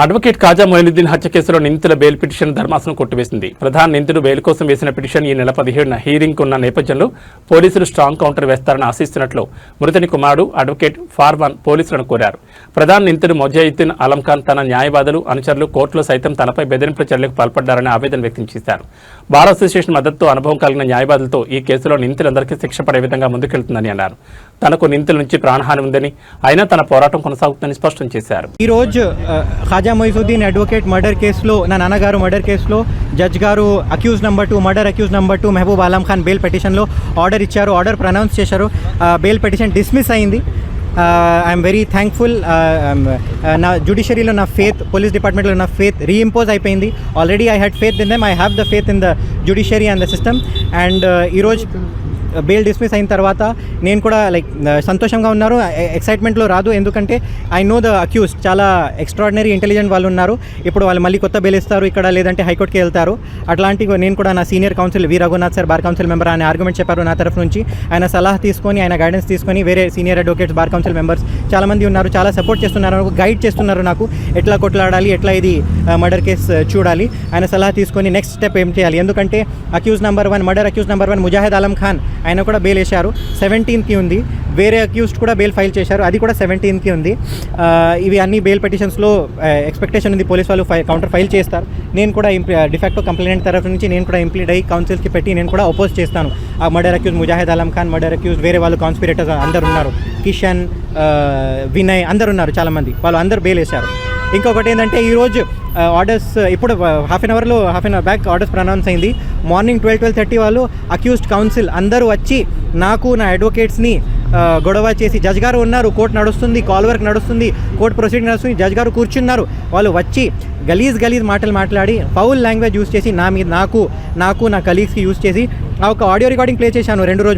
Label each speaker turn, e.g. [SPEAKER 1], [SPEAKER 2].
[SPEAKER 1] Advocate కాజా మొయినుద్దీన్ హత్య కేసులో నిందితుల బెయిల్ పిటిషన్ ధర్మాసనం కొట్టివేసింది. ప్రధాన నిందితుడు బెయిల్ కోసం వేసిన పిటిషన్ ఈ నెల 17న హీరింగ్ ఉన్న నేపథ్యంలో పోలీసులు స్ట్రాంగ్ కౌంటర్ వేస్తారని ఆశిస్తున్నట్లు మృతుని కుమారుడు అడ్వకేట్ ఫార్వాన్ పోలీసులను కోరారు. ప్రధాన నిందితుడు మొజాయిద్దీన్ ఆలం ఖాన్ తన న్యాయవాదులు అనుచరులు కోర్టులో సైతం తనపై బెదిరింపుల చర్యలకు పాల్పడ్డారని ఆవేదన వ్యక్తం చేశారు. బార్ అసోసియేషన్ మద్దతుతో అనుభవం కలిగిన న్యాయవాదులతో ఈ కేసులో నిందితులందరికీ శిక్ష పడే విధంగా ముందుకెళ్తుందని అన్నారు. తనకు నిందితుల నుంచి ప్రాణహాని ఉందని, అయినా తన పోరాటం కొనసాగుతుందని స్పష్టం చేశారు.
[SPEAKER 2] ఈ రోజు ఖాజా మొయినుద్దీన్ అడ్వకేట్ మర్డర్ కేసులో నా నాన్నగారు మర్డర్ కేసులో జడ్జ్ గారు accuse number 2 murder accuse number 2 Mehboob Alam Khan bail పిటిషన్లో ఆర్డర్ ఇచ్చారు. ఆర్డర్ ప్రనౌన్స్ చేశారు. బెయిల్ పిటిషన్ డిస్మిస్ అయింది. I'm very thankful. నా జ్యుడిషియరీలో నా ఫేత్, పోలీస్ డిపార్ట్మెంట్లో నా ఫేత్ రీఇంపోజ్ అయిపోయింది. Already I had faith in them. I have the faith in the judiciary and the system. And ఈరోజు బెయిల్ డిస్మిస్ అయిన తర్వాత నేను కూడా సంతోషంగా ఉన్నారు. ఎక్సైట్మెంట్లో రాదు, ఎందుకంటే ఐ నో ద అక్యూజ్ చాలా ఎక్స్ట్రాడినరీ ఇంటెలిజెంట్ వాళ్ళు ఉన్నారు. ఇప్పుడు వాళ్ళు మళ్ళీ కొత్త బెయిల్ ఇస్తారు ఇక్కడ, లేదంటే హైకోర్టుకి వెళ్తారు. అట్లాంటి నేను కూడా నా senior counsel V Raghunath sir bar council member ఆయన ఆర్గ్యుమెంట్ చెప్పారు నా తరఫు నుంచి. ఆయన సలహా తీసుకొని, ఆయన గైడెన్స్ తీసుకొని వేరే senior advocates bar council members చాలామంది ఉన్నారు, చాలా సపోర్ట్ చేస్తున్నారు, గైడ్ చేస్తున్నారు నాకు ఎట్లా కొట్లాడాలి, ఎట్లా ఇది మర్డర్ కేసు చూడాలి. ఆయన సలహా తీసుకొని నెక్స్ట్ స్టెప్ ఏం చేయాలి. ఎందుకంటే accuse number 1 murder accuse number 1 Mujahid Alam Khan ఆయన కూడా బెయిల్ వేశారు. 17కి ఉంది. వేరే అక్యూజ్డ్ కూడా బెయిల్ ఫైల్ చేశారు, అది కూడా 17కి ఉంది. ఇవి అన్ని బెయిల్ పిటిషన్స్లో ఎక్స్పెక్టేషన్ ఉంది పోలీస్ వాళ్ళు కౌంటర్ ఫైల్ చేస్తారు. నేను కూడా డిఫాక్టో కంప్లైంట్ తరఫు నుంచి నేను కూడా ఇంప్లీడ్ అయ్యి కౌన్సిల్కి పెట్టి నేను కూడా అపోజ్ చేస్తాను. ఆ murder accuse Mujahid Alam Khan murder accuse వేరే వాళ్ళు కాన్స్పిరేటర్స్ అందరు ఉన్నారు, కిషన్, వినయ్ అందరు ఉన్నారు, చాలామంది వాళ్ళు అందరు బెయిల్ వేశారు. ఇంకొకటి ఏంటంటే ఈరోజు ఆర్డర్స్ ఇప్పుడు half an hour back orders pronounce అయింది. మార్నింగ్ 12:30 వాళ్ళు అక్యూజ్డ్ కౌన్సిల్ అందరూ వచ్చి నాకు నా అడ్వకేట్స్ని గొడవ చేసి, జడ్జ్ గారు ఉన్నారు, కోర్టు నడుస్తుంది, కాల్ వర్క్ నడుస్తుంది, కోర్టు ప్రొసీడింగ్ నడుస్తుంది, జడ్జ్ గారు కూర్చున్నారు, వాళ్ళు వచ్చి గలీజ్ మాటలు మాట్లాడి ఫౌల్ లాంగ్వేజ్ యూజ్ చేసి నా మీద నాకు నా కలీగ్స్కి యూజ్ చేసి ఆ ఒక ఆడియో రికార్డింగ్ ప్లే చేశాను 2 రోజులు